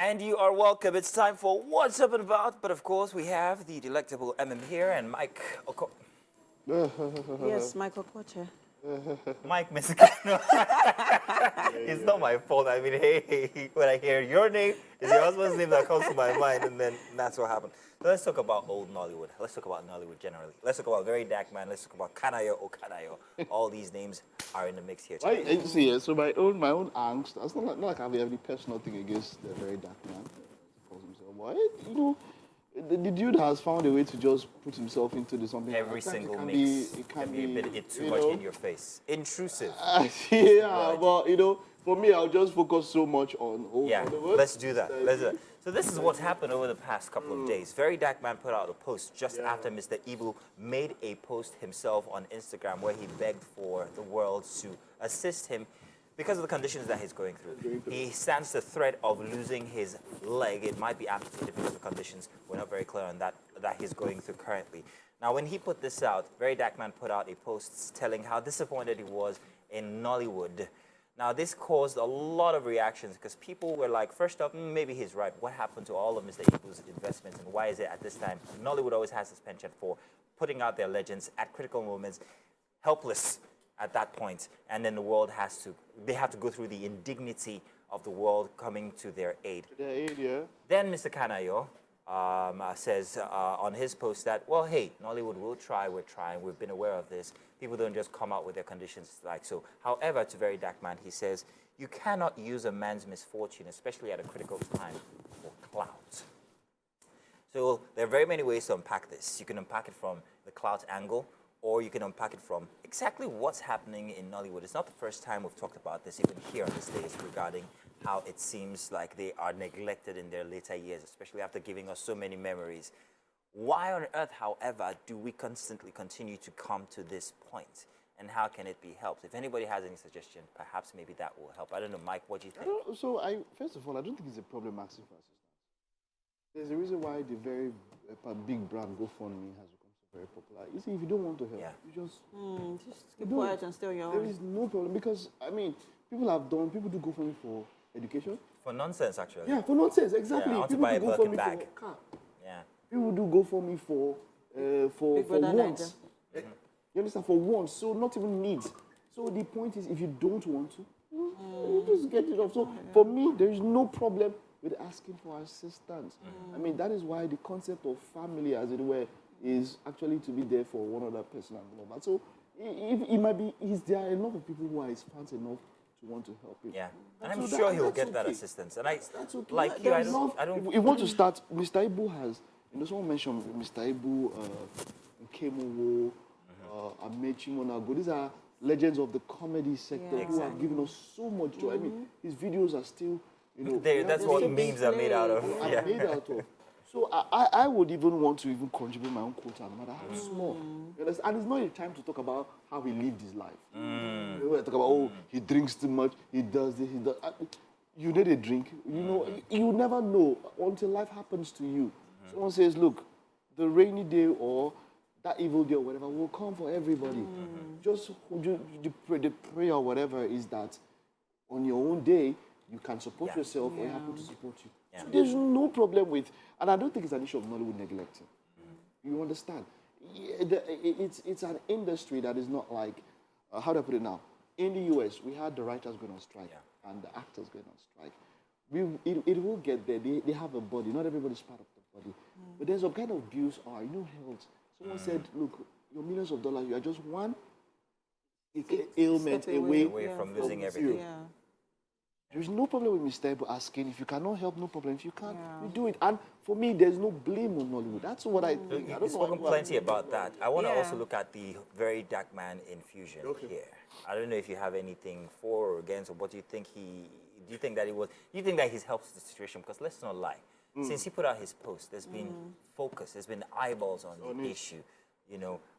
And you are welcome. It's time for What's Up and About. But of course, we have the delectable here and Mike. Yes, Michael Potter. Mike Mizikano. It's not my fault. I mean, hey, when I hear your name, it's your husband's name that comes to my mind, and then that's what happened. So let's talk about old Nollywood. Let's talk about Nollywood generally. Let's talk about VeryDarkMan. Let's talk about Kanayo or Kanayo. All these names are in the mix here today. Right, see, so my own angst. It's not like I have any personal thing against the VeryDarkMan. What? You know, the dude has found a way to just put himself into something. Every single mix. It can be a bit too much in your face. Intrusive. Yeah, but you know, for me, I'll just focus so much on let's do that. Let's do that. So this is what's happened over the past couple of days. VeryDarkMan put out a post just after Mr Ibu made a post himself on Instagram where he begged for the world to assist him because of the conditions that he's going through. He stands the threat of losing his leg. It might be amputated because of the conditions. We're not very clear on that he's going through currently. Now, when he put this out, VeryDarkMan put out a post telling how disappointed he was in Nollywood. Now, this caused a lot of reactions because people were like, first off, maybe he's right. What happened to all of Mr. Ibu's investments, and why is it at this time Nollywood always has this penchant for putting out their legends at critical moments, helpless at that point, and then the world they have to go through the indignity of the world coming to their aid. Then Mr. Kanayo says on his post that, well, hey, Nollywood will try, we're trying, we've been aware of this. People don't just come out with their conditions like so. However, to VeryDarkMan, he says, you cannot use a man's misfortune, especially at a critical time, for clout. So there are very many ways to unpack this. You can unpack it from the clout angle, or you can unpack it from exactly what's happening in Nollywood. It's not the first time we've talked about this, even here on the stage, regarding how it seems like they are neglected in their later years, especially after giving us so many memories. Why on earth, however, do we constantly continue to come to this point? And how can it be helped? If anybody has any suggestion, perhaps maybe that will help. I don't know, Mike, what do you think? First of all, I don't think it's a problem asking for assistance. There's a reason why the very big brand GoFundMe has become so very popular. You see, if you don't want to help, you just keep quiet and stay on your own. There is no problem because, I mean, people do GoFundMe for education. For nonsense, actually. Yeah, for nonsense, exactly. Yeah, I want to people buy a do Birkin GoFundMe bag. for a car. Yeah. People do GoFundMe for wants. You understand? For wants, so not even needs. So the point is, if you don't want to, you just get it off. So for me, there is no problem with asking for assistance. I mean, that is why the concept of family, as it were, is actually to be there for one other person and all that. So it might be, there are a lot of people who are fans enough to want to help him. Yeah, and I'm sure he'll get that assistance. And that's okay. Like you, I don't. If you want to start, Mr. Ibu has. Someone mentioned Mr. Ibu, Kemowo, Amechi Monago. These are legends of the comedy sector who have given us so much joy. I mean, his videos are still, that's what memes are made out of. So I would even want to contribute my own quota, no matter how small. And it's not a time to talk about how he lived his life. We talk about, he drinks too much, he does this, he does. You need a drink. You never know until life happens to you. Someone says, look, the rainy day or that evil day or whatever will come for everybody. Just the prayer or whatever is that on your own day, you can support yourself or happen to support you. Yeah. So there's no problem with, and I don't think it's an issue of Nollywood neglecting. You understand? It's an industry that is not like, how do I put it now? In the US, we had the writers going on strike and the actors going on strike. It will get there. They have a body. Not everybody's part of the body. But there's some kind of bills or health. Someone said, look, your millions of dollars, you are just one ailment away from losing everything. There is no problem with Mr. Ibu asking. If you cannot help, no problem. If you can't, you do it. And for me, there's no blame on Nollywood. That's what I think. You've spoken plenty about that. I want to also look at the VeryDarkMan infusion here. I don't know if you have anything for or against, or what do you think do you think that he's helped the situation? Because let's not lie. Since he put out his post, there's been focus, there's been eyeballs on the issue.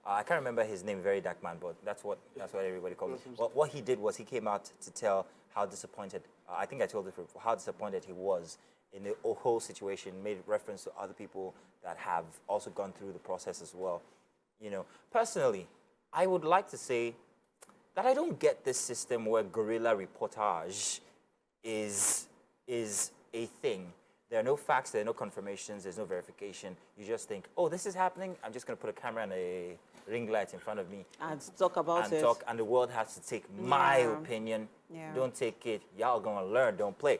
I can't remember his name, VeryDarkMan, but that's what everybody calls him. Well, what he did was he came out to tell how disappointed, I think I told it before, how disappointed he was in the whole situation, made reference to other people that have also gone through the process as well. Personally, I would like to say that I don't get this system where guerrilla reportage is a thing. There are no facts, there are no confirmations, there's no verification. You just think, oh, this is happening. I'm just going to put a camera and a ring light in front of me And talk about it. and the world has to take my Yeah. opinion. Yeah. Don't take it. Y'all gonna learn. Don't play.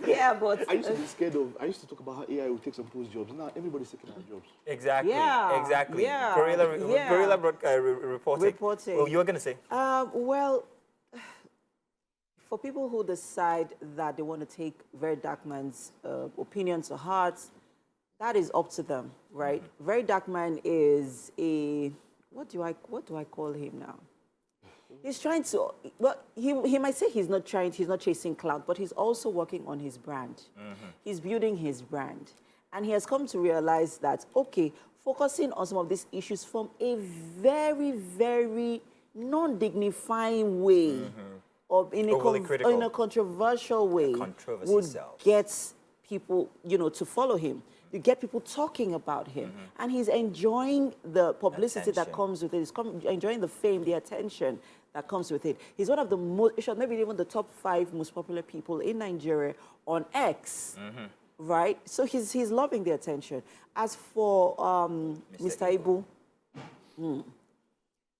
Yeah, but I used to be scared of. I used to talk about how AI will take some people's jobs. Now everybody's taking our jobs. Exactly. Yeah, Exactly. yeah, yeah. Guerrilla reporting. Reporting. Well, you were gonna say. Well, for people who decide that they want to take VeryDarkMan's opinion to heart, that is up to them, right? VeryDarkMan is a what do I call him now? He's trying to. Well, he might say he's not chasing clout, but he's also working on his brand. He's building his brand, and he has come to realize that okay, focusing on some of these issues from a very, very non-dignifying way, or in a controversial way, controversy would sells. get people, to follow him. You get people talking about him, and he's enjoying the publicity that Attention. comes with it. He's enjoying the fame, the attention that comes with it. He's one of the most, maybe even the top 5 most popular people in Nigeria on X, right? So he's loving the attention. As for Mr. Ibu,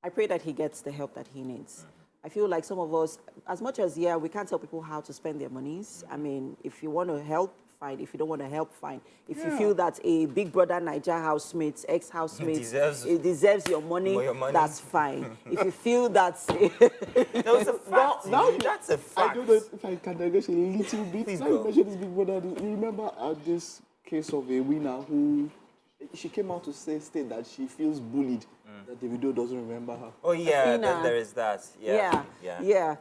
I pray that he gets the help that he needs. I feel like some of us, as much as, we can't tell people how to spend their monies. I mean, if you want to help, fine. If you don't want to help, fine. If you feel that a Big Brother Niger housemate, ex-housemate, deserves your money, that's fine. If you feel that... That's a fact. That's a fact. I don't know if I can digress a little bit. Please Now go. you mentioned this Big Brother. You remember this case of a winner who she came out to state that she feels bullied, that Davido doesn't remember her. Oh yeah, Athena. there is that. Yeah.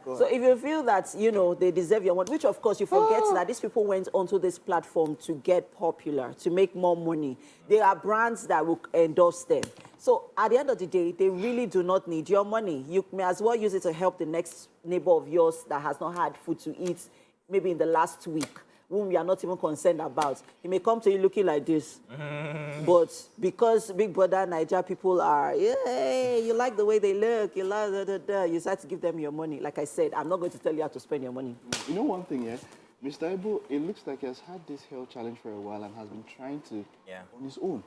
So if you feel that, they deserve your money, which of course you forget that these people went onto this platform to get popular, to make more money. There are brands that will endorse them. So at the end of the day, they really do not need your money. You may as well use it to help the next neighbor of yours that has not had food to eat, maybe in the last week, whom we are not even concerned about. He may come to you looking like this. But because Big Brother Niger people are, you like the way they look, you like you decide to give them your money. Like I said, I'm not going to tell you how to spend your money. You know one thing, Mr. Ibu, it looks like he has had this health challenge for a while and has been trying to on his own.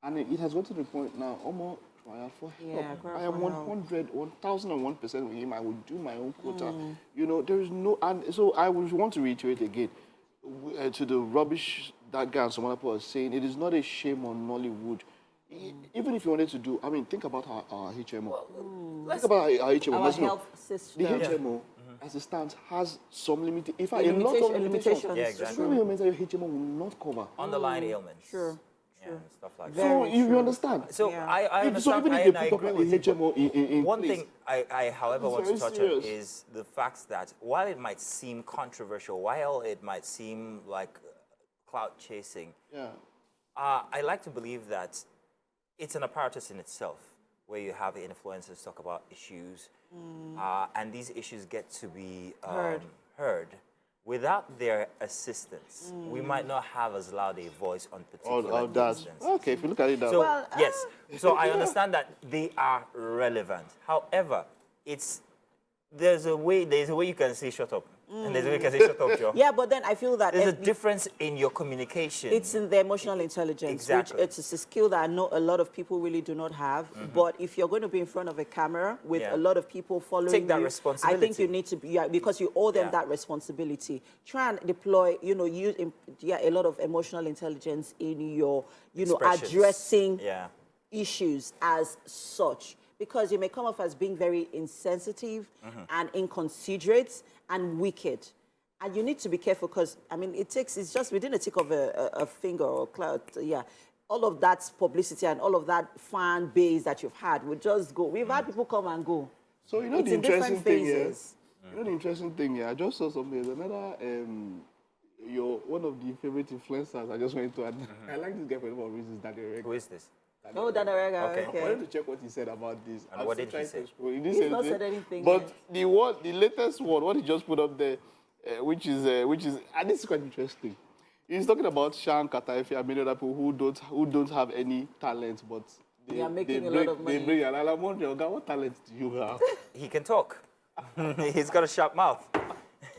And it has got to the point now, almost trial for help. I am 1001% with him. I will do my own quota. There is no, and so I would want to reiterate again, to the rubbish that guy and some other people are saying, it is not a shame on Nollywood. Even if you wanted to do, I mean, think about our HMO. Think about our HMO. Our health system. The HMO, as it stands, has some limitations. In fact, A a lot of limitations. limitations. Yeah, exactly. Some ailments that your HMO will not cover. Underlying ailments. Sure. Yeah, and stuff like that. So you understand? So I understand. So even if and they I put up agree a with you. HMO in One place, thing I however, It's want to very touch serious. on is the fact that while it might seem controversial, while it might seem like clout chasing, I like to believe that it's an apparatus in itself where you have the influencers talk about issues, and these issues get to be heard. Without their assistance, we might not have as loud a voice on particular instances. Okay, if you look at it that So, way. yes. So I understand that they are relevant. However, there's a way you can say shut up. And there's a way you can say shut up, Joe. Yeah, but then I feel that There's a difference in your communication. it's in the emotional intelligence, Exactly. which it's a skill that I know a lot of people really do not have. But if you're going to be in front of a camera with a lot of people following Take that you, I responsibility. think you need to be, because you owe them that responsibility. Try and deploy, use a lot of emotional intelligence in your, Expressions. addressing issues as such. Because you may come off as being very insensitive and inconsiderate and wicked. And you need to be careful because, I mean, it's just within a tick of a finger or cloud, all of that publicity and all of that fan base that you've had will just go. We've had people come and go. So you know It's the in different interesting thing here. phases. You know the interesting thing here. I just saw something. There's another. You're one of the favorite influencers. I just wanted to add. I like this guy for a number of reasons. Who is this? Oh, Danarega, Okay. I wanted to check what he said about this. And I'm what still did he trying say? to scroll. He didn't He's say not anything. said anything But the latest one, what he just put up there, which is, and this is quite interesting. He's talking about Sean Kataife and many other people who don't have any talent, but They are making a lot of money. They bring, and I'm wondering, God, what talent do you have? He can talk. He's got a sharp mouth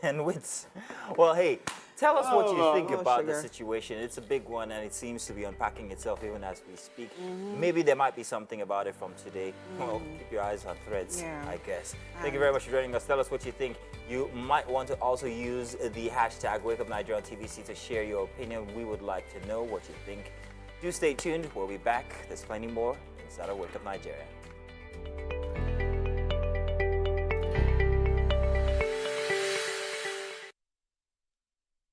and wits. Well, hey, Tell us what you think Oh, about the sugar. situation. It's a big one, and it seems to be unpacking itself even as we speak. Maybe there might be something about it from today. Well, keep your eyes on Threads, Yeah. I guess. Thank you very much for joining us. Tell us what you think. You might want to also use the hashtag WakeUpNigeria on TVC to share your opinion. We would like to know what you think. Do stay tuned. We'll be back. There's plenty more inside of Wake Up Nigeria.